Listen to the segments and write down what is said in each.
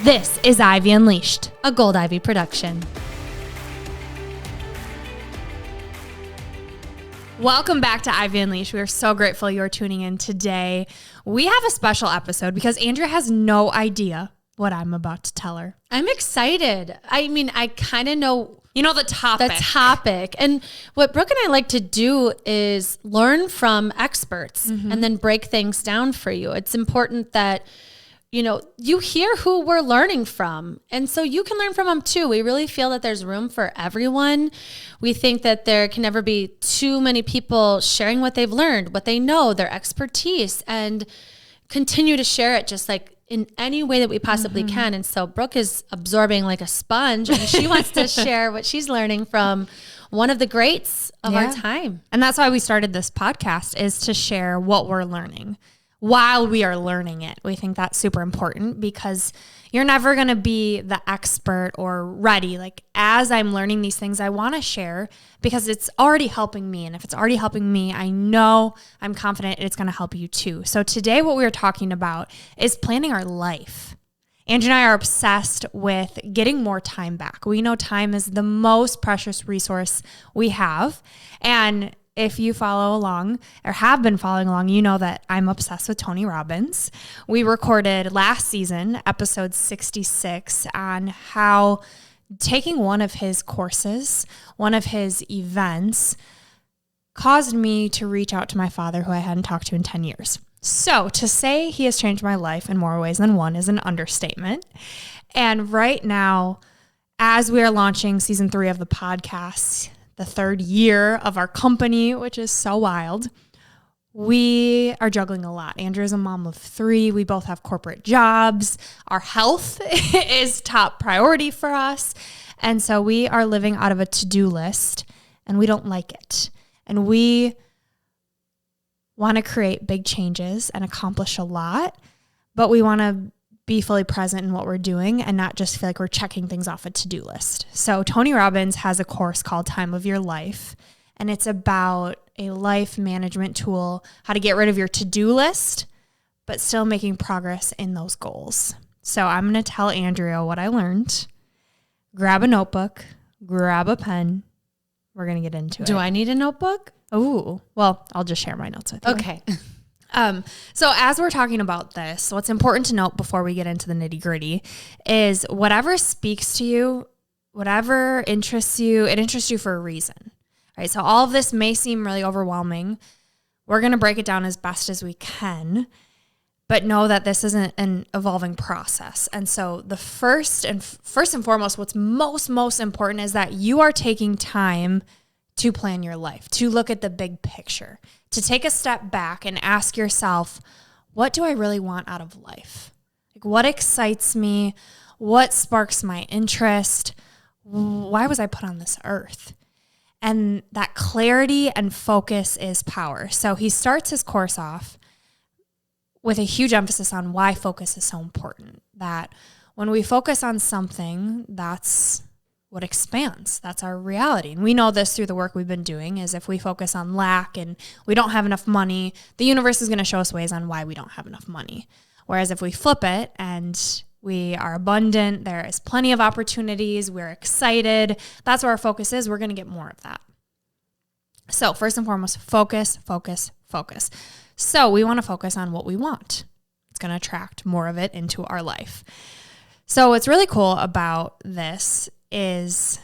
This is Ivy Unleashed, a Gold Ivy production. Welcome back to Ivy Unleashed. We are so grateful you are tuning in today. We have a special episode because Andrea has no idea what I'm about to tell her. I'm excited. I mean, I kind of know the topic. And what Brooke and I like to do is learn from experts and then break things down for you. It's important that you hear who we're learning from. And so you can learn from them too. We really feel that there's room for everyone. We think that there can never be too many people sharing what they've learned, what they know, their expertise, and continue to share it just like in any way that we possibly can. And so Brooke is absorbing like a sponge, and she wants to share what she's learning from one of the greats of our time. And that's why we started this podcast, is to share what we're learning while we are learning it. We think that's super important because you're never going to be the expert or ready. Like, as I'm learning these things, I want to share because it's already helping me. And if it's already helping me, I'm confident it's going to help you too. So today what we're talking about is planning our life. Andrea and I are obsessed with getting more time back. We know time is the most precious resource we have. And if you follow along or have been following along, you know that I'm obsessed with Tony Robbins. We recorded last season, episode 66, on how taking one of his courses, one of his events, caused me to reach out to my father, who I hadn't talked to in 10 years. So to say he has changed my life in more ways than one is an understatement. And right now, as we are launching season 3 of the podcast, the 3rd year of our company, which is so wild, we are juggling a lot. Andrea's a mom of 3. We both have corporate jobs. Our health is top priority for us. And so we are living out of a to-do list, and we don't like it. And we want to create big changes and accomplish a lot, but we want to be fully present in what we're doing and not just feel like we're checking things off a to-do list. So Tony Robbins has a course called Time of Your Life, and it's about a life management tool, how to get rid of your to-do list, but still making progress in those goals. So I'm going to tell Andrea what I learned. Grab a notebook, grab a pen. We're going to get into it. Do I need a notebook? Oh, well, I'll just share my notes with you. Okay. So as we're talking about this, what's important to note before we get into the nitty gritty is whatever speaks to you, whatever interests you, it interests you for a reason, right? So all of this may seem really overwhelming. We're going to break it down as best as we can, but know that this isn't an evolving process. And so the first and foremost, what's most important is that you are taking time to plan your life, to look at the big picture, to take a step back and ask yourself, what do I really want out of life? Like, what excites me? What sparks my interest? Why was I put on this earth? And that clarity and focus is power. So he starts his course off with a huge emphasis on why focus is so important. That when we focus on something, that's what expands. That's our reality. And we know this through the work we've been doing, is if we focus on lack and we don't have enough money, the universe is going to show us ways on why we don't have enough money. Whereas if we flip it and we are abundant, there is plenty of opportunities, we're excited, that's where our focus is, we're going to get more of that. So first and foremost, focus. So we want to focus on what we want. It's going to attract more of it into our life. So what's really cool about this is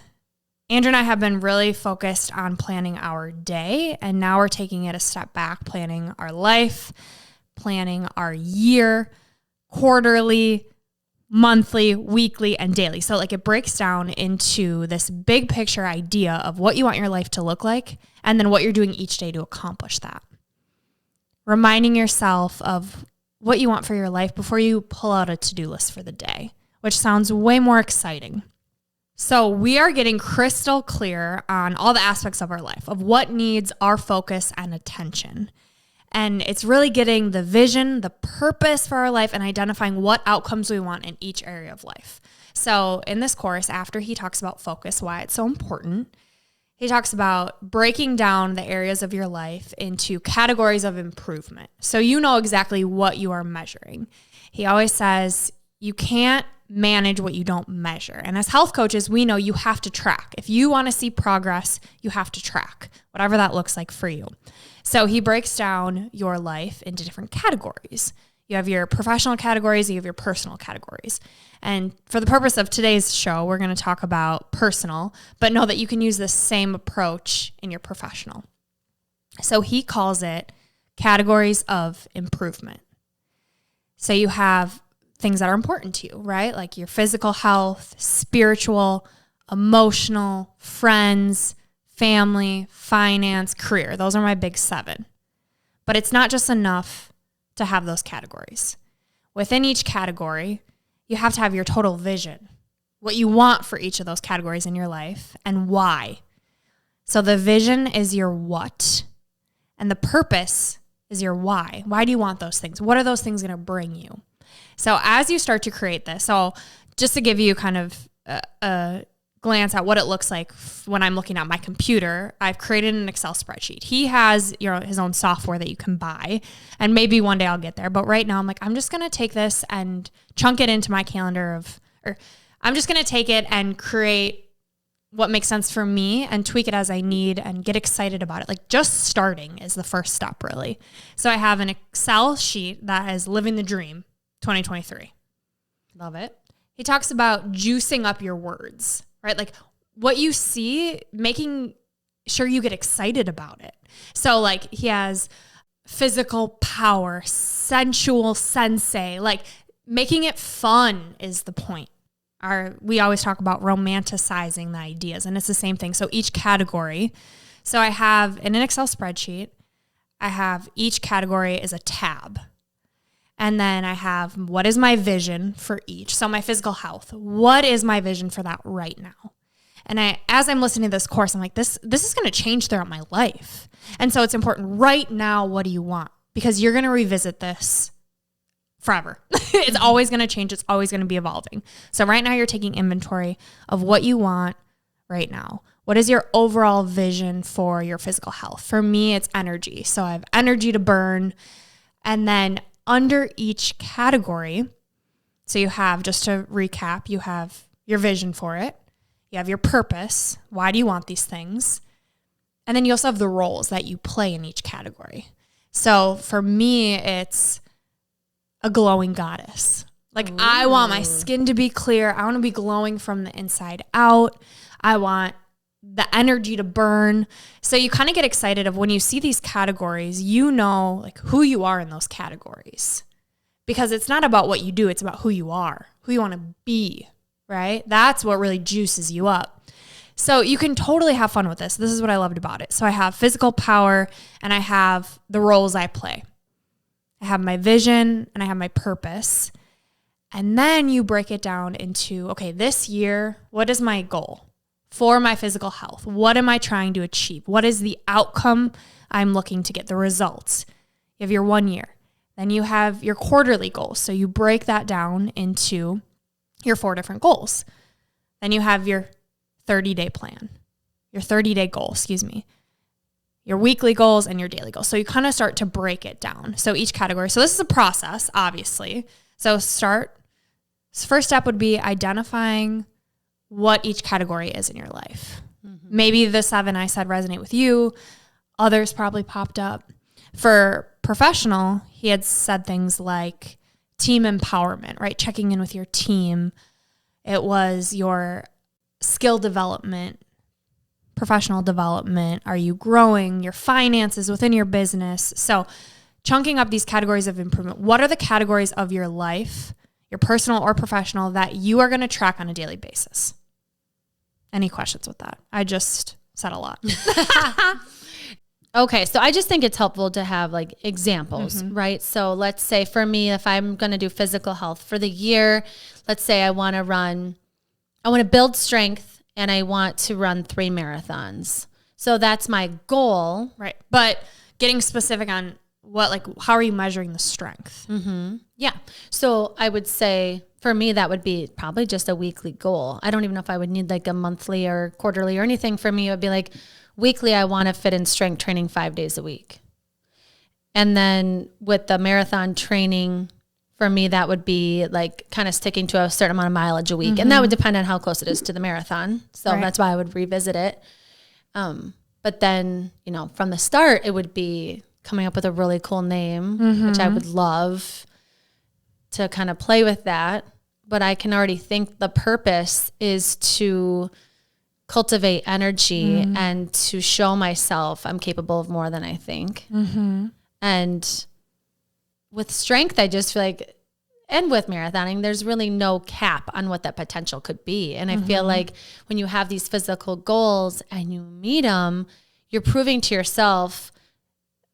Andrea and I have been really focused on planning our day, and now we're taking it a step back, planning our life, planning our year, quarterly, monthly, weekly, and daily. So like it breaks down into this big picture idea of what you want your life to look like, and then what you're doing each day to accomplish that. Reminding yourself of what you want for your life before you pull out a to-do list for the day, which sounds way more exciting. So we are getting crystal clear on all the aspects of our life, of what needs our focus and attention. And it's really getting the vision, the purpose for our life, and identifying what outcomes we want in each area of life. So in this course, after he talks about focus, why it's so important, he talks about breaking down the areas of your life into categories of improvement. So you know exactly what you are measuring. He always says you can't manage what you don't measure. And as health coaches, we know you have to track. If you want to see progress, you have to track, whatever that looks like for you. So he breaks down your life into different categories. You have your professional categories, you have your personal categories. And for the purpose of today's show, we're going to talk about personal, but know that you can use the same approach in your professional. So he calls it categories of improvement. So you have things that are important to you, right? Like your physical health, spiritual, emotional, friends, family, finance, career. Those are my big 7. But it's not just enough to have those categories. Within each category, you have to have your total vision, what you want for each of those categories in your life and why. So the vision is your what, and the purpose is your why. Why do you want those things? What are those things going to bring you? So as you start to create this, so just to give you kind of a glance at what it looks like when I'm looking at my computer, I've created an Excel spreadsheet. He has his own software that you can buy, and maybe one day I'll get there. But right now I'm like, I'm just going to take this and chunk it into my calendar I'm just going to take it and create what makes sense for me and tweak it as I need and get excited about it. Like just starting is the first step, really. So I have an Excel sheet that is Living the Dream 2023. Love it. He talks about juicing up your words, right? Like what you see, making sure you get excited about it. So like he has physical power, sensual sensei, like making it fun is the point. We always talk about romanticizing the ideas, and it's the same thing. So each category, so I have in an Excel spreadsheet, I have each category is a tab. And then I have what is my vision for each. So my physical health, what is my vision for that right now? And as I'm listening to this course, I'm like, this is going to change throughout my life. And so it's important right now, what do you want? Because you're going to revisit this forever. It's always going to change. It's always going to be evolving. So right now you're taking inventory of what you want right now. What is your overall vision for your physical health? For me, it's energy. So I have energy to burn. And then under each category, so you have, just to recap, you have your vision for it. You have your purpose. Why do you want these things? And then you also have the roles that you play in each category. So for me, it's a glowing goddess. Like, ooh, I want my skin to be clear. I want to be glowing from the inside out. I want the energy to burn. So you kind of get excited of when you see these categories, you know, like who you are in those categories, because it's not about what you do. It's about who you are, who you want to be, right? That's what really juices you up. So you can totally have fun with this. This is what I loved about it. So I have physical power and I have the roles I play. I have my vision and I have my purpose. And then you break it down into, okay, this year, what is my goal for my physical health? What am I trying to achieve? What is the outcome I'm looking to get, the results? You have your 1 year. Then you have your quarterly goals. So you break that down into your 4 different goals. Then you have your 30-day plan, your 30-day goal, your weekly goals and your daily goals. So you kind of start to break it down. So each category. So this is a process, obviously. So first step would be identifying what each category is in your life. Mm-hmm. Maybe the 7 I said resonate with you. Others probably popped up. For professional, he had said things like team empowerment, right? Checking in with your team. It was your skill development, professional development. Are you growing? Your finances within your business. So chunking up these categories of improvement. What are the categories of your life, your personal or professional, that you are going to track on a daily basis? Any questions with that? I just said a lot. Okay, so I just think it's helpful to have like examples, mm-hmm. right? So let's say for me, if I'm going to do physical health for the year, let's say I want to build strength and I want to run 3 marathons. So that's my goal. Right. But getting specific on how are you measuring the strength? Mm-hmm. Yeah. So I would say for me, that would be probably just a weekly goal. I don't even know if I would need like a monthly or quarterly or anything. For me, it would be like weekly, I want to fit in strength training 5 days a week. And then with the marathon training For me, that would be like kind of sticking to a certain amount of mileage a week. And that would depend on how close it is to the marathon. So that's why I would revisit it. But then, you know, from the start, it would be coming up with a really cool name, which I would love to kind of play with that. But I can already think the purpose is to cultivate energy and to show myself I'm capable of more than I think. And with strength, I just feel like, and with marathoning, there's really no cap on what that potential could be. And I feel like when you have these physical goals and you meet them, you're proving to yourself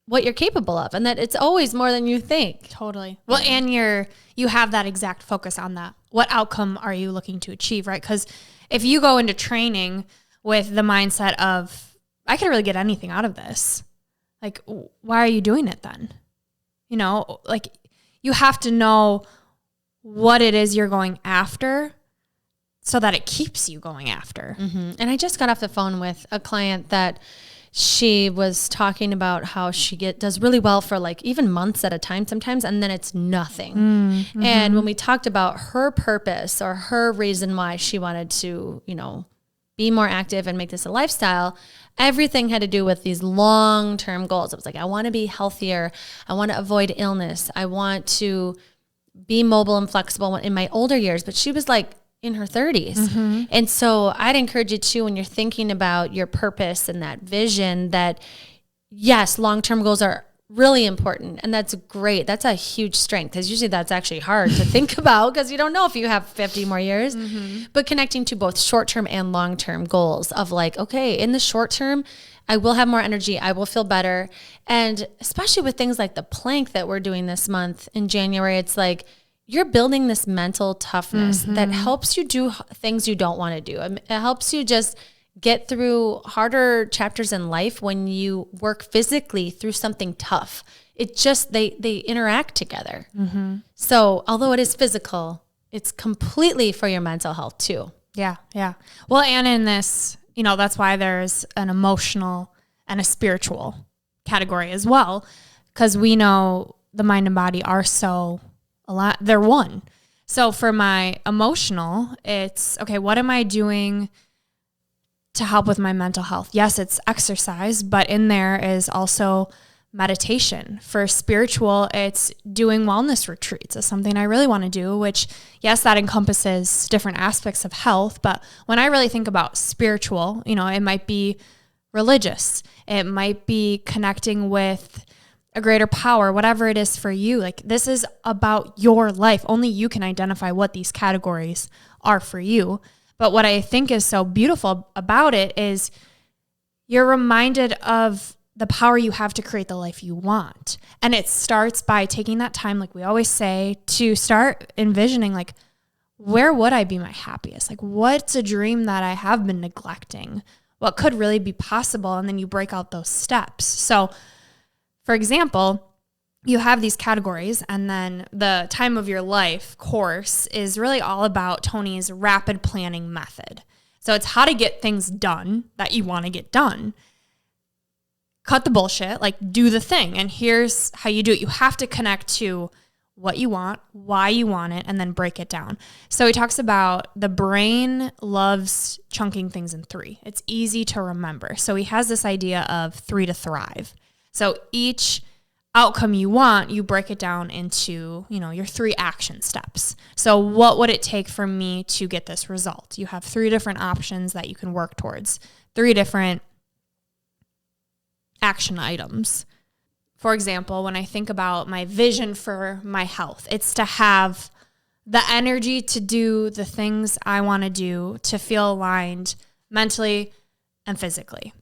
what you're capable of, and that it's always more than you think. Totally. Well, and you have that exact focus on that. What outcome are you looking to achieve, right? Because if you go into training with the mindset of, I could really get anything out of this, like, why are you doing it then? You know, like, you have to know what it is you're going after so that it keeps you going after. And I just got off the phone with a client that she was talking about how she does really well for like even months at a time sometimes, and then it's nothing. And when we talked about her purpose or her reason why she wanted to, you know, be more active and make this a lifestyle, everything had to do with these long-term goals. It was like, I want to be healthier. I want to avoid illness. I want to be mobile and flexible in my older years. But she was like in her 30s. And so I'd encourage you too, when you're thinking about your purpose and that vision, that yes, long-term goals are really important. And that's great. That's a huge strength, because usually that's actually hard to think about because you don't know if you have 50 more years. But connecting to both short-term and long-term goals of like, okay, in the short term, I will have more energy. I will feel better. And especially with things like the plank that we're doing this month in January, it's like, you're building this mental toughness that helps you do things you don't want to do. It helps you just get through harder chapters in life when you work physically through something tough. It just, they interact together. So although it is physical, it's completely for your mental health too. Yeah. Well, and in this, you know, that's why there's an emotional and a spiritual category as well, because we know the mind and body are they're one. So for my emotional, it's, okay, what am I doing to help with my mental health? Yes, it's exercise, but in there is also meditation. For spiritual, it's doing wellness retreats. It's something I really want to do, which, yes, that encompasses different aspects of health. But when I really think about spiritual, you know, it might be religious. It might be connecting with a greater power, whatever it is for you. Like, this is about your life. Only you can identify what these categories are for you. But what I think is so beautiful about it is you're reminded of the power you have to create the life you want. And it starts by taking that time, like we always say, to start envisioning, like, where would I be my happiest? Like, what's a dream that I have been neglecting? What could really be possible? And then you break out those steps. So, for example, you have these categories, and then the time of your life course is really all about Tony's rapid planning method. So it's how to get things done that you want to get done. Cut the bullshit, like, do the thing. And here's how you do it. You have to connect to what you want, why you want it, and then break it down. So he talks about the brain loves chunking things in 3. It's easy to remember. So he has this idea of 3 to thrive. So each outcome you want, you break it down into, you know, your 3 action steps. So what would it take for me to get this result? You have 3 different options that you can work towards, 3 different action items. For example, when I think about my vision for my health, it's to have the energy to do the things I want to do, to feel aligned mentally and physically.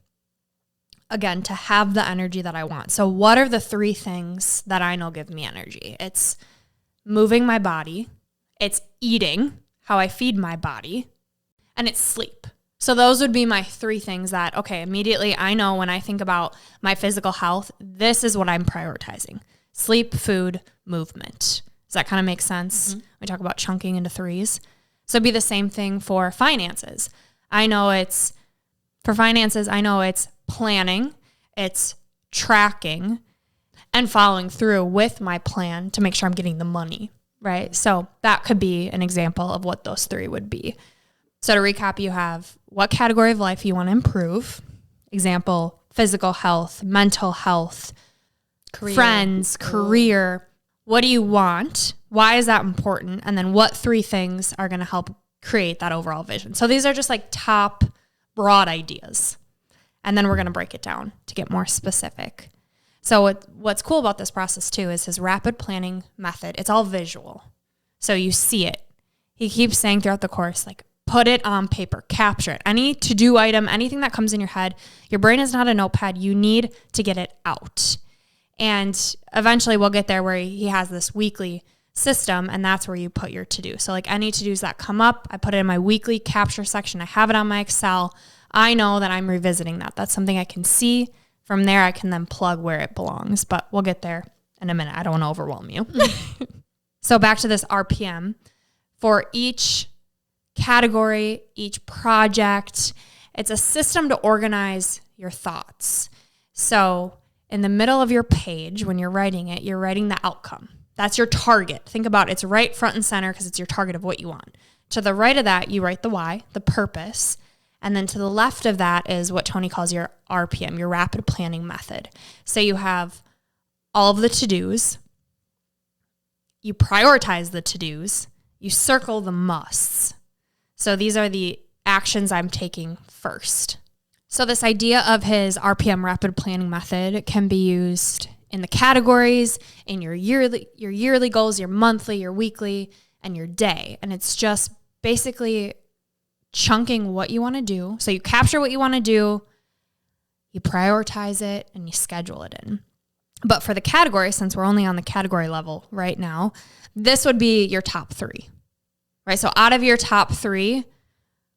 Again, to have the energy that I want. So what are the 3 things that I know give me energy? It's moving my body, it's eating, how I feed my body, and it's sleep. So those would be my 3 things that, okay, immediately I know when I think about my physical health, this is what I'm prioritizing. Sleep, food, movement. Does that kind of make sense? We talk about chunking into 3s. So it'd be the same thing for finances. For finances, I know it's planning, it's tracking, and following through with my plan to make sure I'm getting the money, right? So that could be an example of what those 3 would be. So to recap, you have what category of life you want to improve. Example, physical health, mental health, career. Friends, career. What do you want? Why is that important? And then what 3 things are going to help create that overall vision? So these are just like top broad ideas. And then we're going to break it down to get more specific. So what's cool about this process too is his rapid planning method. It's all visual. So you see it. He keeps saying throughout the course, like, put it on paper, capture it. Any to-do item, anything that comes in your head, your brain is not a notepad. You need to get it out. And eventually we'll get there where he has this weekly system, and that's where you put your to-do. So like any to-dos that come up, I put it in my weekly capture section. I have it on my Excel. I know that I'm revisiting that. That's something I can see. From there, I can then plug where it belongs, but we'll get there in a minute. I don't want to overwhelm you. So back to this RPM. For each category, each project, it's a system to organize your thoughts. So in the middle of your page, when you're writing it, you're writing the outcome. That's your target. Think about it. It's right front and center because it's your target of what you want. To the right of that, you write the why, the purpose. And then to the left of that is what Tony calls your RPM, your rapid planning method. So you have all of the to-dos. You prioritize the to-dos. You circle the musts. So these are the actions I'm taking first. So this idea of his RPM rapid planning method can be used in the categories, in your yearly goals, your monthly, your weekly, and your day. And it's just basically chunking what you want to do. So you capture what you want to do, you prioritize it, and you schedule it in. But for the category, since we're only on the category level right now, this would be your top 3, right? So out of your top 3,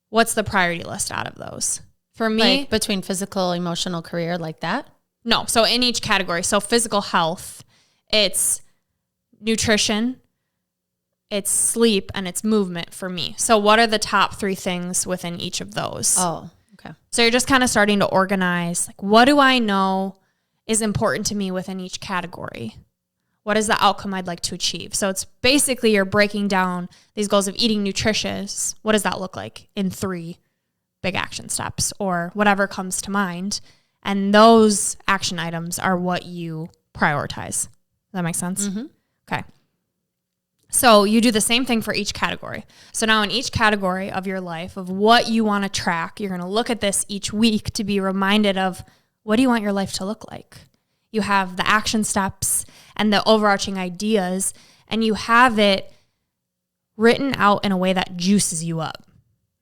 what's the priority list out of those? For me, like between physical, emotional, career, like that? No. So in each category, so physical health, it's nutrition, it's sleep, and it's movement for me. So what are the top 3 things within each of those? Oh, okay. So you're just kind of starting to organize, like, what do I know is important to me within each category? What is the outcome I'd like to achieve? So it's basically you're breaking down these goals of eating nutritious. What does that look like in 3 big action steps or whatever comes to mind? And those action items are what you prioritize. Does that make sense? Mm-hmm. Okay. So you do the same thing for each category. So now in each category of your life of what you want to track, you're going to look at this each week to be reminded of what do you want your life to look like? You have the action steps and the overarching ideas, and you have it written out in a way that juices you up,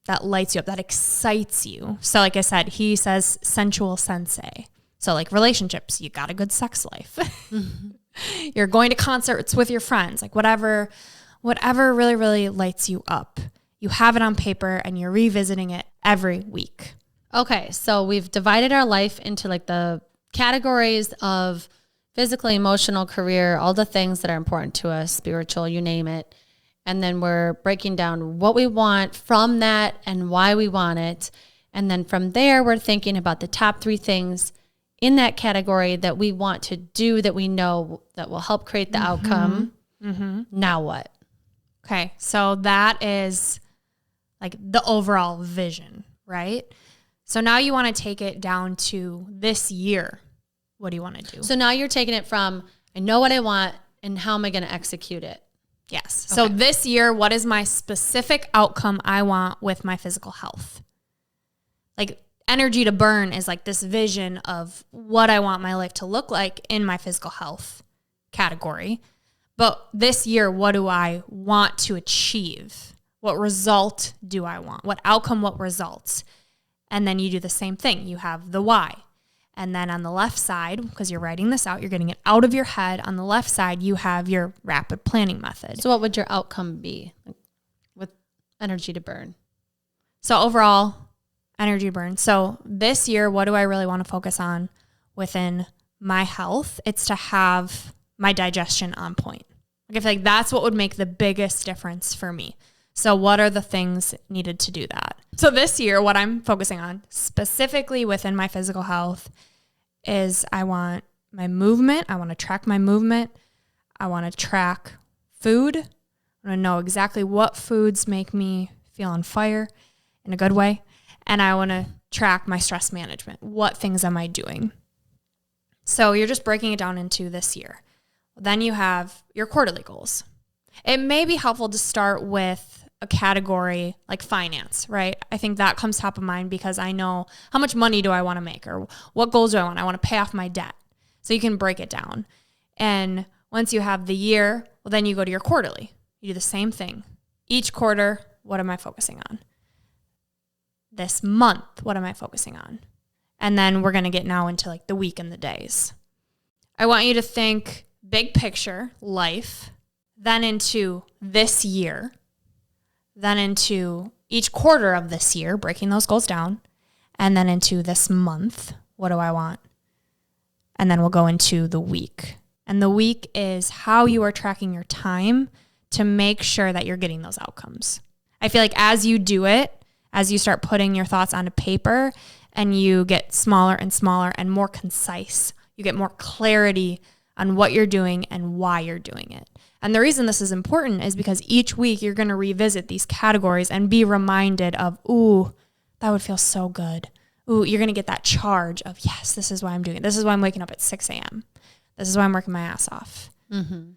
that lights you up, that excites you. So like I said, he says sensual sensei. So like relationships, you got a good sex life. Mm-hmm. You're going to concerts with your friends, like whatever really, really lights you up. You have it on paper and you're revisiting it every week. Okay, so we've divided our life into like the categories of physical, emotional, career, all the things that are important to us, spiritual, you name it. And then we're breaking down what we want from that and why we want it. And then from there, we're thinking about the top 3 things in that category that we want to do that we know that will help create the outcome. Mm-hmm. Now what? Okay, so that is like the overall vision, right? So now you want to take it down to this year. What do you want to do? So now you're taking it from, I know what I want and how am I going to execute it? Yes. Okay. So this year, what is my specific outcome I want with my physical health? Like energy to burn is like this vision of what I want my life to look like in my physical health category. But this year, what do I want to achieve? What result do I want? What outcome, what results? And then you do the same thing. You have the why. And then on the left side, because you're writing this out, you're getting it out of your head. On the left side, you have your rapid planning method. So what would your outcome be with energy to burn? So overall, energy burn. So this year, what do I really want to focus on within my health? It's to have my digestion on point. Like I feel like that's what would make the biggest difference for me. So what are the things needed to do that? So this year, what I'm focusing on specifically within my physical health is I want my movement. I want to track my movement. I want to track food. I want to know exactly what foods make me feel on fire in a good way. And I want to track my stress management. What things am I doing? So you're just breaking it down into this year. Then you have your quarterly goals. It may be helpful to start with a category like finance, right? I think that comes top of mind because I know how much money do I want to make or what goals do I want? I want to pay off my debt. So you can break it down. And once you have the year, well, then you go to your quarterly. You do the same thing. Each quarter, what am I focusing on? This month, what am I focusing on? And then we're going to get now into like the week and the days. I want you to think big picture, life, then into this year, then into each quarter of this year, breaking those goals down, and then into this month, what do I want? And then we'll go into the week. And the week is how you are tracking your time to make sure that you're getting those outcomes. I feel like as you do it, as you start putting your thoughts onto paper and you get smaller and smaller and more concise, you get more clarity on what you're doing and why you're doing it. And the reason this is important is because each week you're going to revisit these categories and be reminded of, ooh, that would feel so good. Ooh, you're going to get that charge of, yes, this is why I'm doing it. This is why I'm waking up at 6 a.m. This is why I'm working my ass off. Mm-hmm.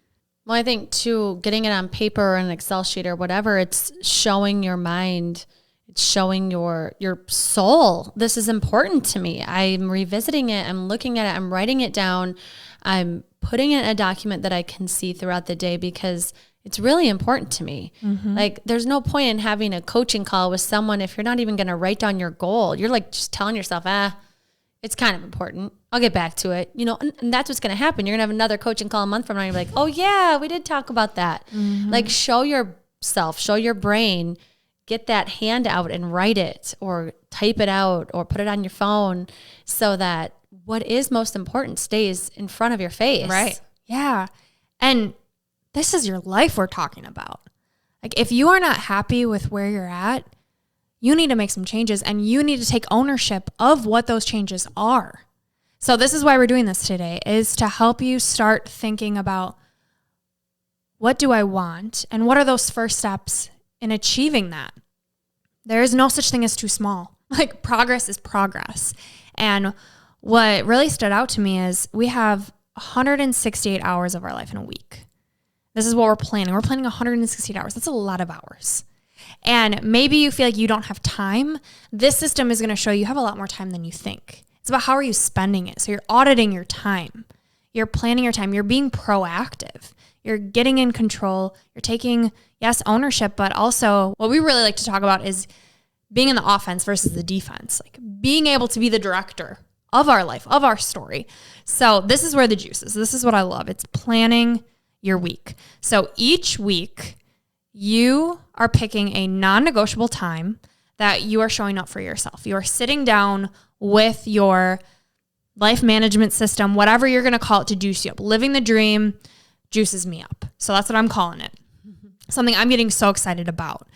Well, I think too, getting it on paper or an Excel sheet or whatever, it's showing your mind, it's showing your soul. This is important to me. I'm revisiting it. I'm looking at it. I'm writing it down. I'm putting it in a document that I can see throughout the day because it's really important to me. Mm-hmm. Like there's no point in having a coaching call with someone if you're not even going to write down your goal. You're like just telling yourself, it's kind of important. I'll get back to it. And that's what's going to happen. You're going to have another coaching call a month from now. And you're like, oh yeah, we did talk about that. Mm-hmm. Like show yourself, show your brain, get that hand out and write it or type it out or put it on your phone so that what is most important stays in front of your face. Right. Yeah. And this is your life we're talking about. Like if you are not happy with where you're at, you need to make some changes and you need to take ownership of what those changes are. So this is why we're doing this today, is to help you start thinking about what do I want and what are those first steps in achieving that. There is no such thing as too small. Like progress is progress. And what really stood out to me is we have 168 hours of our life in a week. This is what we're planning. We're planning 168 hours. That's a lot of hours. And maybe you feel like you don't have time. This system is going to show you have a lot more time than you think. It's about how are you spending it. So you're auditing your time. You're planning your time. You're being proactive. You're getting in control. You're taking, yes, ownership, but also what we really like to talk about is being in the offense versus the defense. Like being able to be the director of our life, of our story. So this is where the juice is. This is what I love. It's planning your week. So each week, you are picking a non-negotiable time that you are showing up for yourself. You are sitting down with your life management system, whatever you're going to call it, to juice you up. Living the dream juices me up. So that's what I'm calling it. Something I'm getting so excited about.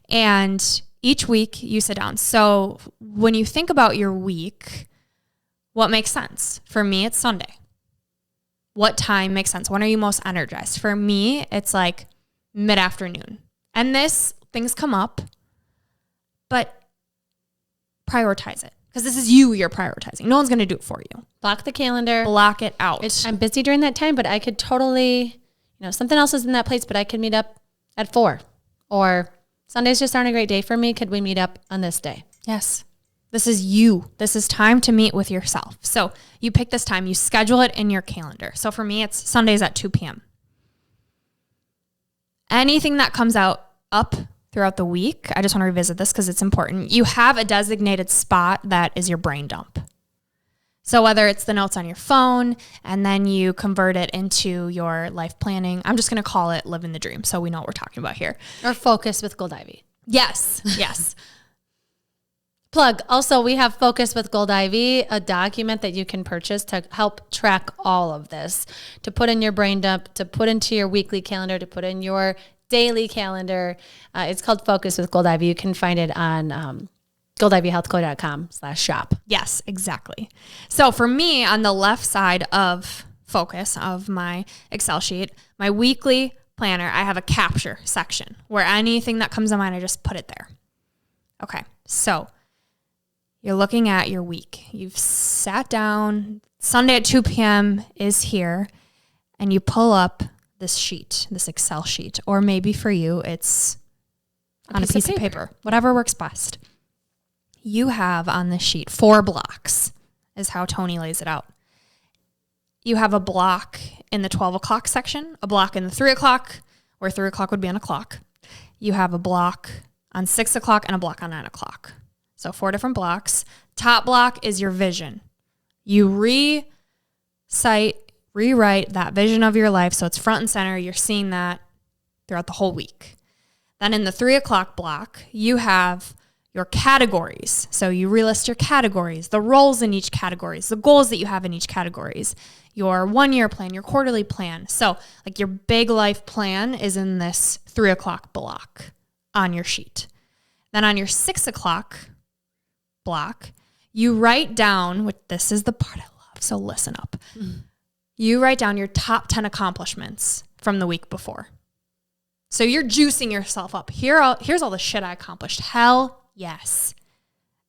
And each week you sit down. So when you think about your week, what makes sense? For me, it's Sunday. What time makes sense? When are you most energized? For me, it's like mid-afternoon. And things come up, but prioritize it. Because this is you're prioritizing. No one's going to do it for you. Block the calendar. Block it out. I'm busy during that time, but I could totally, something else is in that place, but I could meet up at 4. Or Sundays just aren't a great day for me. Could we meet up on this day? Yes. This is you. This is time to meet with yourself. So you pick this time. You schedule it in your calendar. So for me, it's Sundays at 2 p.m. Anything that comes up throughout the week, I just want to revisit this because it's important. You have a designated spot that is your brain dump. So whether it's the notes on your phone and then you convert it into your life planning, I'm just going to call it living the dream so we know what we're talking about here. Or Focus with Gold Ivy. Yes, yes. Plug. Also, we have Focus with Gold Ivy, a document that you can purchase to help track all of this, to put in your brain dump, to put into your weekly calendar, to put in your daily calendar. It's called Focus with Gold Ivy. You can find it on goldivyhealthco.com/shop. Yes, exactly. So for me, on the left side of Focus of my Excel sheet, my weekly planner, I have a capture section where anything that comes to mind, I just put it there. Okay, so you're looking at your week. You've sat down, Sunday at 2 p.m. is here, and you pull up this sheet, this Excel sheet, or maybe for you, it's on a piece of paper, whatever works best. You have on this sheet 4 blocks, is how Tony lays it out. You have a block in the 12 o'clock section, a block in the 3 o'clock, where 3 o'clock would be on a clock. You have a block on 6 o'clock and a block on 9 o'clock. So 4 different blocks. Top block is your vision. You rewrite that vision of your life so it's front and center. You're seeing that throughout the whole week. Then in the 3 o'clock block, you have your categories. So you relist your categories, the roles in each categories, the goals that you have in each categories, your 1-year plan, your quarterly plan. So like your big life plan is in this 3 o'clock block on your sheet. Then on your 6 o'clock block, you write down, which this is the part I love, so listen up. You write down your top 10 accomplishments from the week before. So you're juicing yourself up. Here's all the shit I accomplished. Hell yes.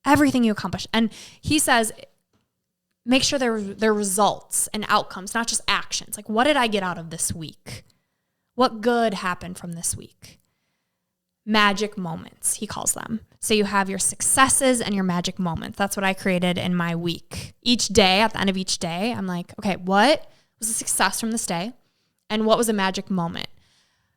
Everything you accomplished. And he says, make sure they're results and outcomes, not just actions. Like, what did I get out of this week? What good happened from this week? Magic moments, he calls them. So you have your successes and your magic moments. That's what I created in my week. Each day, at the end of each day, I'm like, okay, what was a success from this day? And what was a magic moment?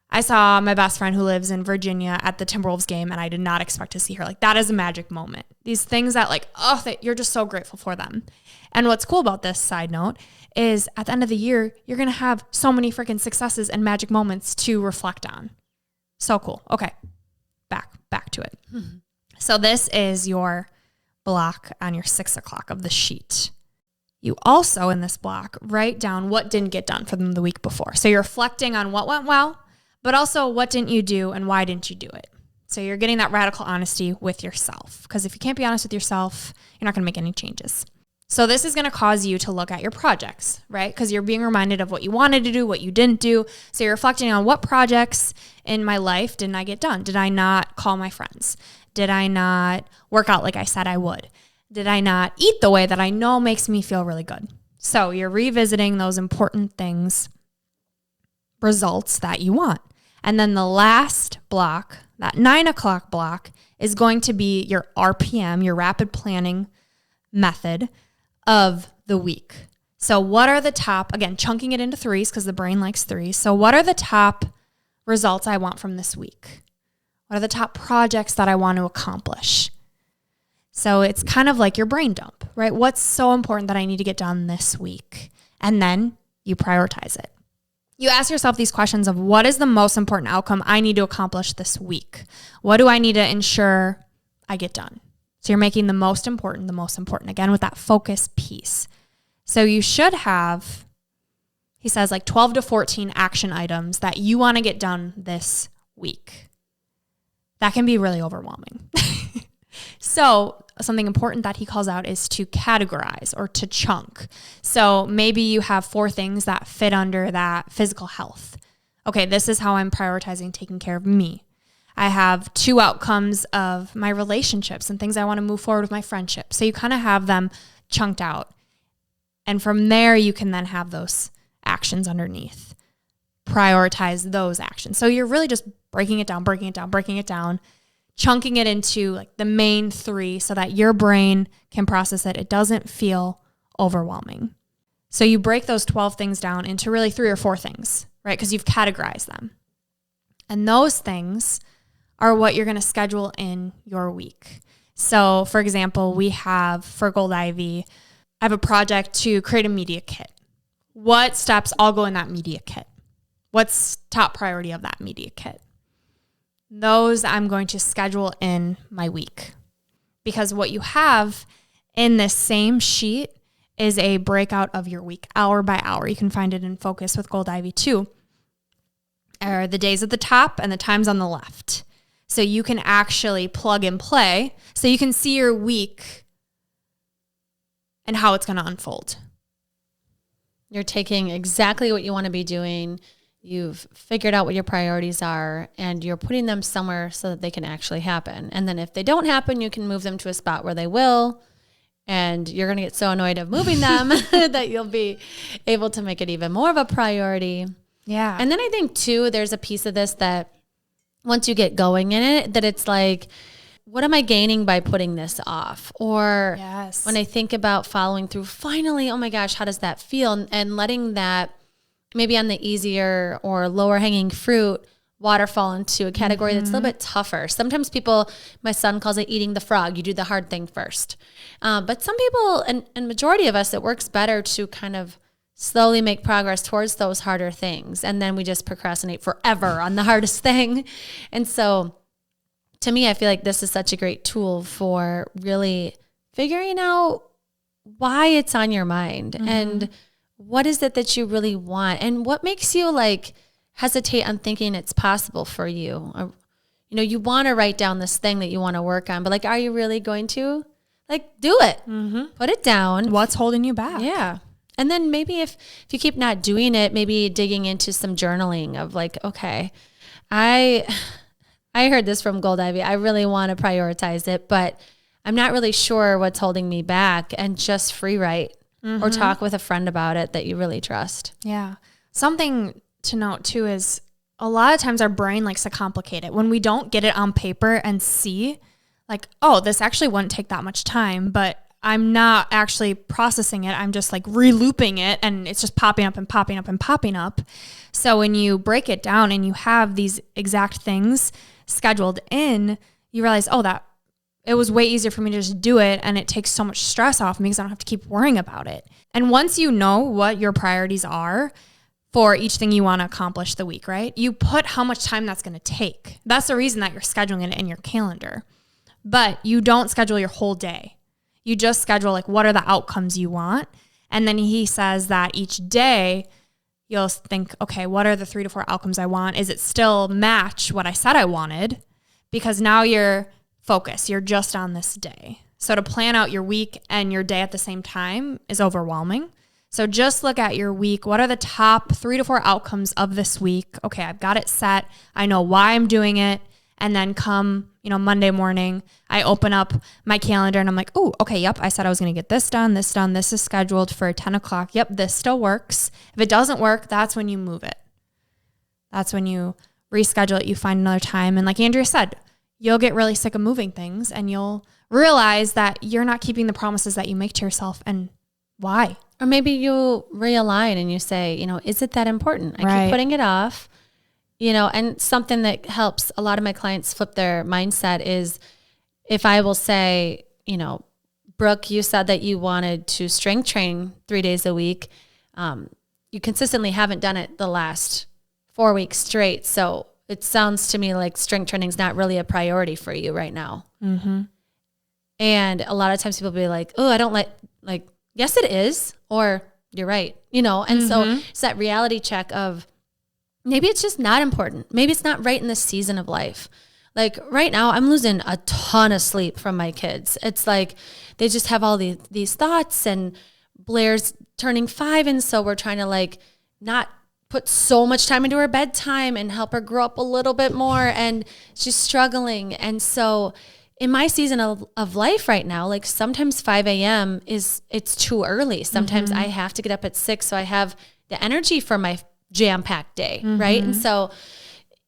I saw my best friend who lives in Virginia at the Timberwolves game, and I did not expect to see her. Like, that is a magic moment. These things that that you're just so grateful for them. And what's cool about this, side note, is at the end of the year, you're going to have so many freaking successes and magic moments to reflect on. So cool. Okay, back to it. Mm-hmm. So this is your block on your 6 o'clock of the sheet. You also, in this block, write down what didn't get done for them the week before. So you're reflecting on what went well, but also what didn't you do and why didn't you do it? So you're getting that radical honesty with yourself. Because if you can't be honest with yourself, you're not going to make any changes. So this is going to cause you to look at your projects, right? Because you're being reminded of what you wanted to do, what you didn't do. So you're reflecting on what projects in my life didn't I get done? Did I not call my friends? Did I not work out like I said I would? Did I not eat the way that I know makes me feel really good? So you're revisiting those important things, results that you want. And then the last block, that 9 o'clock block, is going to be your RPM, your rapid planning method of the week. So what are the top, again, chunking it into threes because the brain likes threes. So what are the top results I want from this week? What are the top projects that I want to accomplish? So it's kind of like your brain dump, right? What's so important that I need to get done this week? And then you prioritize it. You ask yourself these questions of what is the most important outcome I need to accomplish this week? What do I need to ensure I get done? So you're making the most important, again, with that focus piece. So you should have, he says, like 12 to 14 action items that you want to get done this week. That can be really overwhelming. So something important that he calls out is to categorize or to chunk. So maybe you have 4 things that fit under that physical health. Okay, this is how I'm prioritizing taking care of me. I have 2 outcomes of my relationships and things I want to move forward with my friendship. So you kind of have them chunked out. And from there, you can then have those actions underneath. Prioritize those actions. So you're really just breaking it down, chunking it into like the main 3 so that your brain can process it. It doesn't feel overwhelming. So you break those 12 things down into really 3 or 4 things, right? Because you've categorized them. And those things are what you're going to schedule in your week. So for example, we have for Gold Ivy, I have a project to create a media kit. What steps all go in that media kit? What's top priority of that media kit? Those I'm going to schedule in my week, because what you have in this same sheet is a breakout of your week, hour by hour. You can find it in Focus with Gold Ivy too. Are the days at the top and the times on the left. So you can actually plug and play so you can see your week and how it's going to unfold. You're taking exactly what you want to be doing. you've figured out what your priorities are, and you're putting them somewhere so that they can actually happen. And then if they don't happen, you can move them to a spot where they will. And you're going to get so annoyed of moving them that you'll be able to make it even more of a priority. Yeah. And then I think too, there's a piece of this that once you get going in it, that it's like, what am I gaining by putting this off? Or yes. when I think about following through, finally, oh my gosh, how does that feel? And letting that maybe on the easier or lower hanging fruit waterfall into a category that's a little bit tougher. Sometimes people, my son calls it eating the frog. You do the hard thing first. But some people, and majority of us, it works better to kind of slowly make progress towards those harder things. And then we just procrastinate forever on the hardest thing. And so to me, I feel like this is such a great tool for really figuring out why it's on your mind and what is it that you really want and what makes you like hesitate on thinking it's possible for you. Or, you know, you want to write down this thing that you want to work on, but like, are you really going to? Like, do it. Put it down. What's holding you back? Yeah. And then maybe if you keep not doing it, maybe digging into some journaling of like, okay, I heard this from Gold Ivy. I really want to prioritize it, but I'm not really sure what's holding me back, and just free write or talk with a friend about it that you really trust. Yeah. Something to note too is a lot of times our brain likes to complicate it. When we don't get it on paper and see like, oh, this actually wouldn't take that much time, but I'm not actually processing it. I'm just like re-looping it and it's just popping up and popping up and popping up. So when you break it down and you have these exact things scheduled in, you realize, oh, that it was way easier for me to just do it. And it takes so much stress off me because I don't have to keep worrying about it. And once you know what your priorities are for each thing you want to accomplish the week, right? You put how much time that's going to take. That's the reason that you're scheduling it in your calendar. But you don't schedule your whole day. You just schedule like what are the outcomes you want. And then he says that each day you'll think, okay, what are the 3 to 4 outcomes I want? Is it still match what I said I wanted? Because now you're focused. You're just on this day. So to plan out your week and your day at the same time is overwhelming. So just look at your week. What are the top 3 to 4 outcomes of this week? Okay, I've got it set. I know why I'm doing it. And then come, Monday morning, I open up my calendar and I'm like, oh, okay, yep, I said I was going to get this done. This is scheduled for 10 o'clock. Yep, this still works. If it doesn't work, that's when you move it. That's when you reschedule it. You find another time. And like Andrea said, you'll get really sick of moving things and you'll realize that you're not keeping the promises that you make to yourself. And why? Or maybe you realign and you say, is it that important? I keep putting it off. And something that helps a lot of my clients flip their mindset is if I will say, Brooke, you said that you wanted to strength train 3 days a week. You consistently haven't done it the last 4 weeks straight. So it sounds to me like strength training is not really a priority for you right now. Mm-hmm. And a lot of times people will be like, oh, I don't like, yes, it is. Or you're right. And so it's that reality check of, maybe it's just not important. Maybe it's not right in this season of life. Like right now, I'm losing a ton of sleep from my kids. It's like they just have all these thoughts, and Blair's turning 5. And so we're trying to like not put so much time into her bedtime and help her grow up a little bit more. And she's struggling. And so in my season of life right now, like sometimes 5 a.m. it's too early. Sometimes I have to get up at 6 so I have the energy for my jam-packed day, right? And so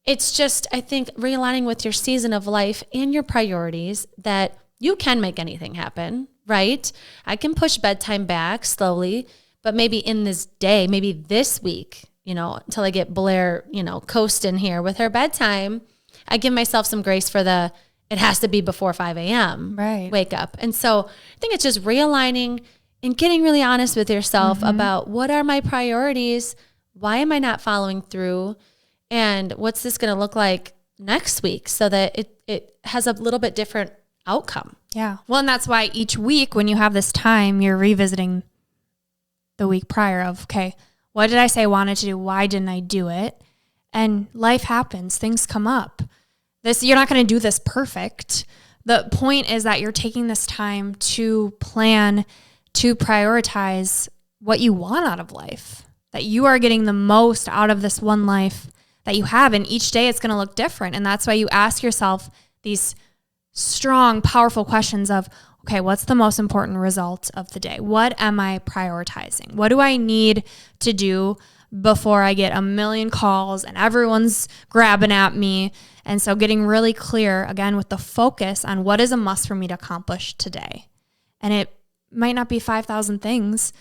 it's just, I think, realigning with your season of life and your priorities that you can make anything happen, right? I can push bedtime back slowly, but maybe in this day, maybe this week, until I get Blair, coasting here with her bedtime, I give myself some grace for it has to be before 5 a.m. Right. Wake up. And so I think it's just realigning and getting really honest with yourself about what are my priorities. Why am I not following through? And what's this going to look like next week so that it has a little bit different outcome? Yeah. Well, and that's why each week when you have this time, you're revisiting the week prior of, okay, what did I say I wanted to do? Why didn't I do it? And life happens. Things come up. You're not going to do this perfect. The point is that you're taking this time to plan, to prioritize what you want out of life. that you are getting the most out of this one life that you have. And each day it's going to look different. And that's why you ask yourself these strong, powerful questions of, okay, what's the most important result of the day? What am I prioritizing? What do I need to do before I get a million calls and everyone's grabbing at me? And so getting really clear, again, with the focus on what is a must for me to accomplish today. And it might not be 5,000 things,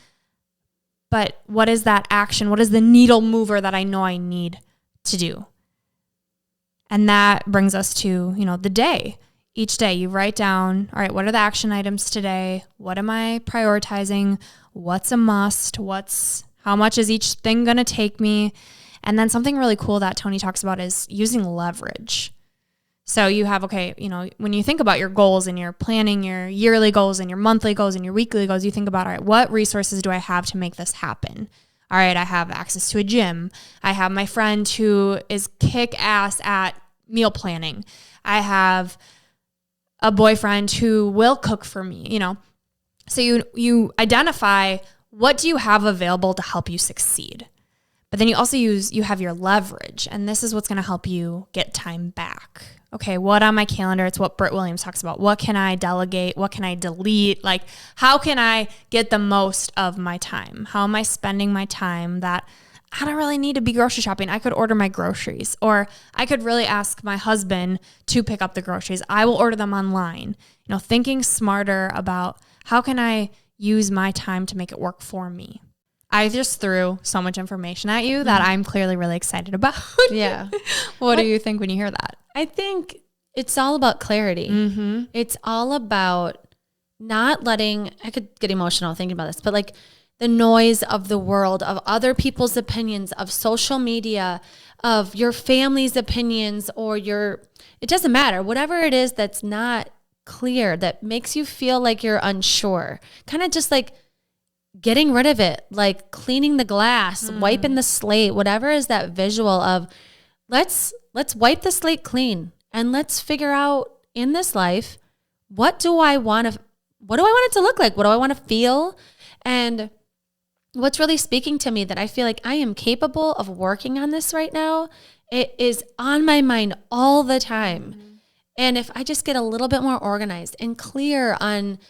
but what is that action? What is the needle mover that I know I need to do? And that brings us to, the day. Each day you write down, all right, what are the action items today? What am I prioritizing? What's a must? How much is each thing going to take me? And then something really cool that Tony talks about is using leverage. So you have, when you think about your goals and you're planning your yearly goals and your monthly goals and your weekly goals, you think about, all right, what resources do I have to make this happen? All right, I have access to a gym. I have my friend who is kick-ass at meal planning. I have a boyfriend who will cook for me, So you identify, what do you have available to help you succeed? But then you also you have your leverage, and this is what's going to help you get time back. Okay, what on my calendar? It's what Britt Williams talks about. What can I delegate? What can I delete? Like, how can I get the most of my time? How am I spending my time that I don't really need to be grocery shopping? I could order my groceries, or I could really ask my husband to pick up the groceries. I will order them online. Thinking smarter about how can I use my time to make it work for me. I just threw so much information at you that I'm clearly really excited about. Yeah. What do you think when you hear that? I think it's all about clarity. Mm-hmm. It's all about not letting, I could get emotional thinking about this, but like the noise of the world, of other people's opinions, of social media, of your family's opinions, or it doesn't matter, whatever it is that's not clear, that makes you feel like you're unsure, kind of just like getting rid of it, like cleaning the glass, wiping the slate, whatever is that visual of let's wipe the slate clean and let's figure out in this life, what do I want it to look like? What do I want to feel? And what's really speaking to me that I feel like I am capable of working on this right now. It is on my mind all the time. Mm-hmm. And if I just get a little bit more organized and clear on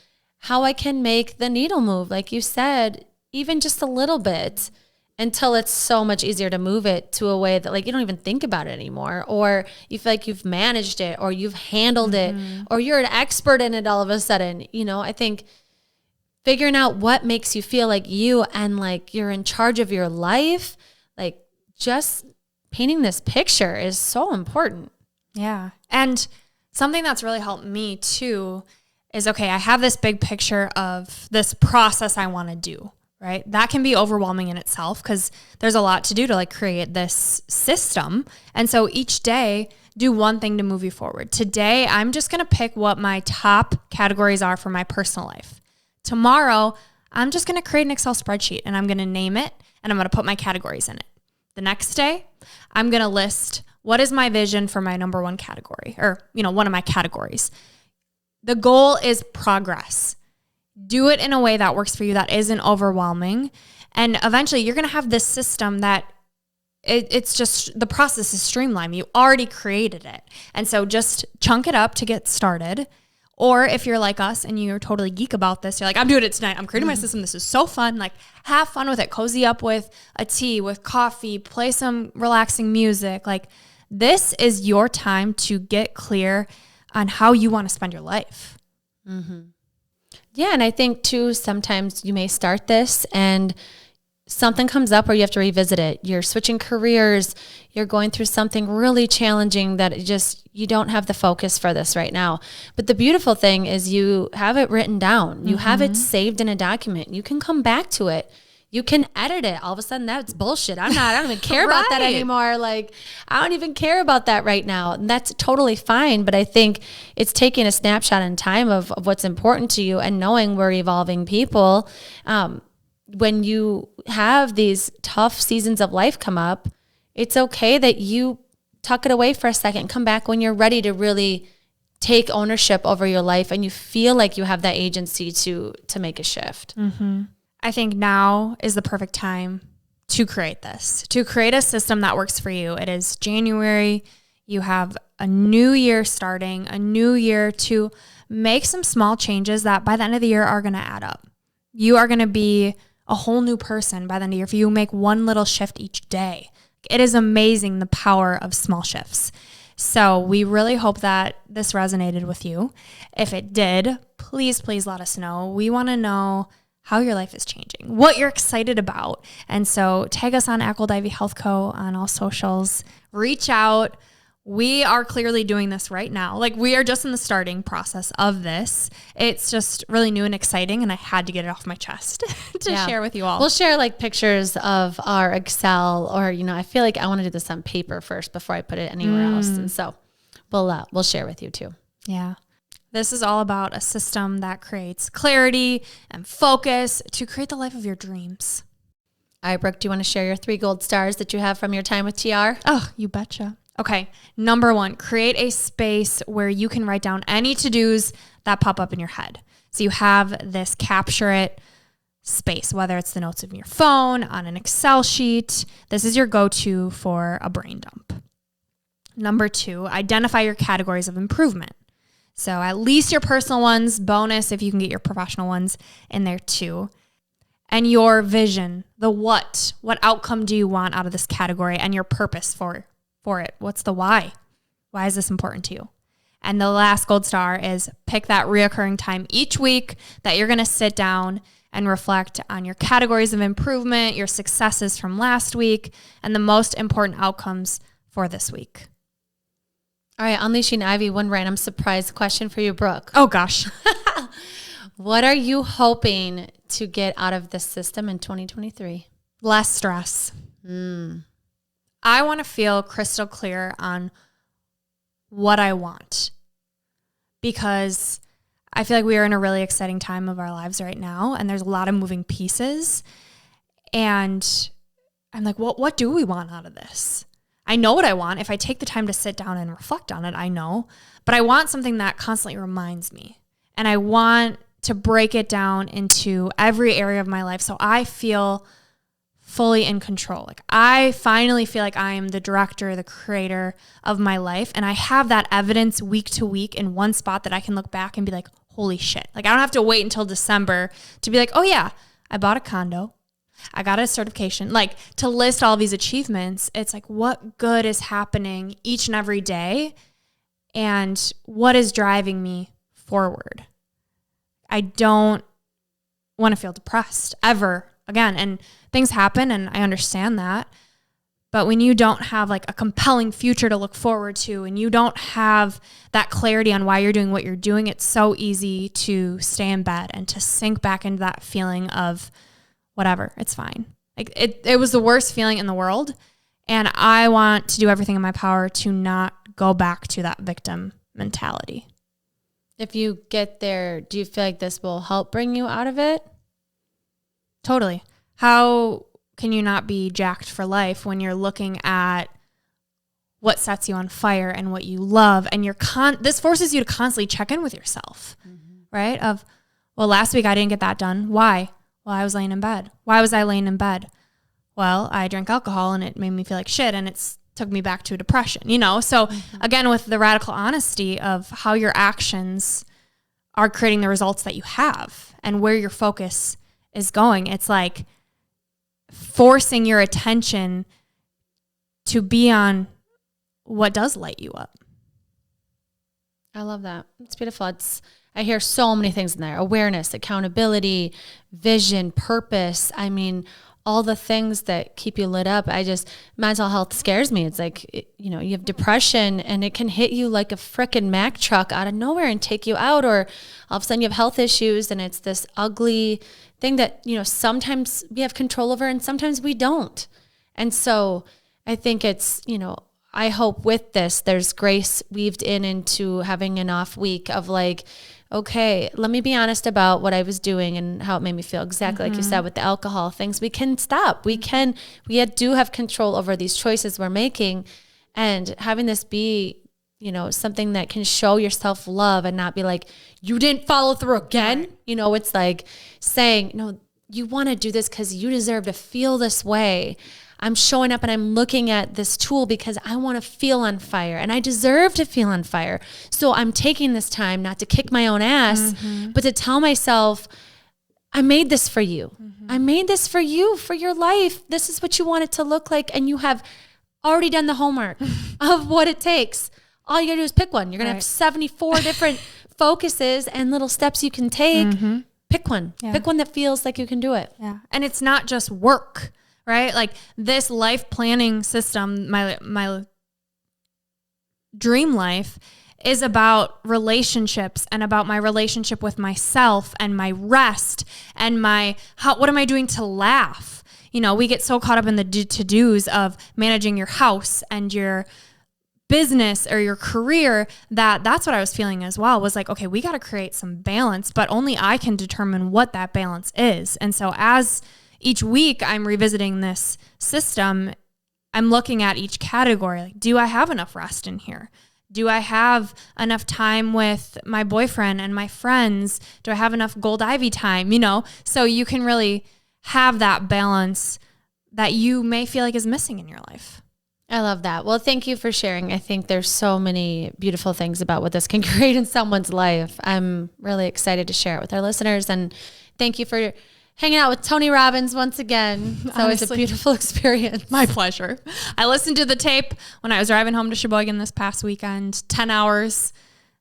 how I can make the needle move, like you said, even just a little bit, until it's so much easier to move it to a way that like you don't even think about it anymore, or you feel like you've managed it, or you've handled it, or you're an expert in it all of a sudden. I think figuring out what makes you feel like you and like you're in charge of your life, like just painting this picture is so important. Yeah. And something that's really helped me too is, okay, I have this big picture of this process I want to do, right? That can be overwhelming in itself because there's a lot to do to like create this system. And so each day, do one thing to move you forward. Today, I'm just going to pick what my top categories are for my personal life. Tomorrow, I'm just going to create an Excel spreadsheet and I'm going to name it and I'm going to put my categories in it. The next day, I'm going to list what is my vision for my number one category, or, one of my categories. The goal is progress. Do it in a way that works for you, that isn't overwhelming. And eventually you're going to have this system that it's just, the process is streamlined. You already created it. And so just chunk it up to get started. Or if you're like us and you're totally geek about this, you're like, I'm doing it tonight. I'm creating my system. This is so fun. Like, have fun with it. Cozy up with a tea, with coffee, play some relaxing music. Like, this is your time to get clear on how you want to spend your life. Mm-hmm. Yeah. And I think too, sometimes you may start this and something comes up where you have to revisit it. You're switching careers. You're going through something really challenging that you don't have the focus for this right now. But the beautiful thing is you have it written down. You have it saved in a document. You can come back to it. You can edit it. All of a sudden, that's bullshit. I don't even care about that anymore. Like, I don't even care about that right now. And that's totally fine. But I think it's taking a snapshot in time of what's important to you and knowing we're evolving people. When you have these tough seasons of life come up, it's okay that you tuck it away for a second, come back when you're ready to really take ownership over your life and you feel like you have that agency to make a shift. Mm-hmm. I think now is the perfect time to create this, to create a system that works for you. It is January. You have a new year starting, a new year to make some small changes that by the end of the year are going to add up. You are going to be a whole new person by the end of the year if you make one little shift each day. It is amazing the power of small shifts. So we really hope that this resonated with you. If it did, please let us know. We want to know how your life is changing, what you're excited about. And so tag us on Ackle Divey Health Co. on all socials. Reach out. We are clearly doing this right now. Like, we are just in the starting process of this. It's just really new and exciting, and I had to get it off my chest to share with you all. We'll share like pictures of our Excel, or, you know, I feel like I want to do this on paper first before I put it anywhere else. And so we'll share with you too. Yeah. This is all about a system that creates clarity and focus to create the life of your dreams. All right, Brooke, do you want to share your 3 gold stars that you have from your time with TR? Oh, you betcha. Okay, number 1, create a space where you can write down any to-dos that pop up in your head. So you have this capture it space, whether it's the notes of your phone, on an Excel sheet. This is your go-to for a brain dump. Number 2, identify your categories of improvement. So at least your personal ones, bonus if you can get your professional ones in there too. And your vision, the what outcome do you want out of this category, and your purpose for it. What's the why? Why is this important to you? And the last gold star is pick that reoccurring time each week that you're going to sit down and reflect on your categories of improvement, your successes from last week, and the most important outcomes for this week. All right, Unleashing Ivy, one random surprise question for you, Brooke. Oh, gosh. What are you hoping to get out of this system in 2023? Less stress. I want to feel crystal clear on what I want, because I feel like we are in a really exciting time of our lives right now, and there's a lot of moving pieces. And I'm like, well, what do we want out of this? I know what I want. If I take the time to sit down and reflect on it, I know. But I want something that constantly reminds me. And I want to break it down into every area of my life so I feel fully in control. Like, I finally feel like I am the director, the creator of my life. And I have that evidence week to week in one spot that I can look back and be like, holy shit. Like, I don't have to wait until December to be like, oh yeah, I bought a condo. I got a certification. Like, to list all these achievements, it's like, what good is happening each and every day? And what is driving me forward? I don't want to feel depressed ever again. And things happen, and I understand that. But when you don't have like a compelling future to look forward to, and you don't have that clarity on why you're doing what you're doing, it's so easy to stay in bed and to sink back into that feeling of whatever, it's fine. Like, it was the worst feeling in the world. And I want to do everything in my power to not go back to that victim mentality. If you get there, do you feel like this will help bring you out of it? Totally. How can you not be jacked for life when you're looking at what sets you on fire and what you love? And this forces you to constantly check in with yourself, right? Of, well, last week I didn't get that done. Why? Well, I was laying in bed. Why was I laying in bed? Well, I drank alcohol and it made me feel like shit, and it took me back to depression, you know? So again, with the radical honesty of how your actions are creating the results that you have and where your focus is going, it's like forcing your attention to be on what does light you up. I love that. It's beautiful. I hear so many things in there: awareness, accountability, vision, purpose. I mean, all the things that keep you lit up. Mental health scares me. It's like, you have depression and it can hit you like a frickin' Mack truck out of nowhere and take you out, or all of a sudden you have health issues and it's this ugly thing that, sometimes we have control over and sometimes we don't. And so I think it's, I hope with this, there's grace weaved into having an off week of like, okay, let me be honest about what I was doing and how it made me feel. Exactly like you said with the alcohol things, we can stop. We do have control over these choices we're making, and having this be, something that can show your self-love and not be like, you didn't follow through again. Right. It's like saying, no, you want to do this because you deserve to feel this way. I'm showing up and I'm looking at this tool because I want to feel on fire and I deserve to feel on fire. So I'm taking this time not to kick my own ass, but to tell myself, I made this for you. I made this for you, for your life. This is what you want it to look like. And you have already done the homework of what it takes. All you gotta do is pick one. You're gonna have 74 different focuses and little steps you can take. Pick one. Yeah. Pick one that feels like you can do it. Yeah. And it's not just work, right? Like this life planning system, my dream life is about relationships and about my relationship with myself and my rest and what am I doing to laugh? You know, we get so caught up in the to-dos of managing your house and your business or your career that's what I was feeling as well, was like, okay, we got to create some balance, but only I can determine what that balance is. And so as each week I'm revisiting this system, I'm looking at each category. Like, do I have enough rest in here? Do I have enough time with my boyfriend and my friends? Do I have enough Gold Ivy time? You know, so you can really have that balance that you may feel like is missing in your life. I love that. Well, thank you for sharing. I think there's so many beautiful things about what this can create in someone's life. I'm really excited to share it with our listeners. And thank you for hanging out with Tony Robbins once again. It's always a beautiful experience. My pleasure. I listened to the tape when I was driving home to Sheboygan this past weekend, 10 hours.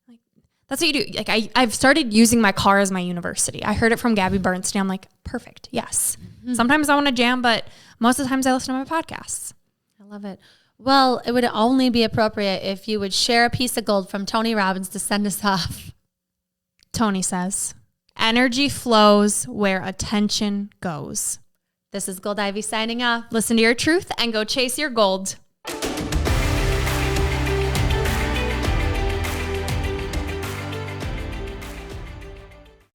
Like, that's what you do. Like I've started using my car as my university. I heard it from Gabby Bernstein. I'm like, perfect. Yes. Sometimes I want to jam, but most of the times I listen to my podcasts. I love it. Well, it would only be appropriate if you would share a piece of gold from Tony Robbins to send us off. Tony says, energy flows where attention goes. This is Gold Ivy signing off. Listen to your truth and go chase your gold.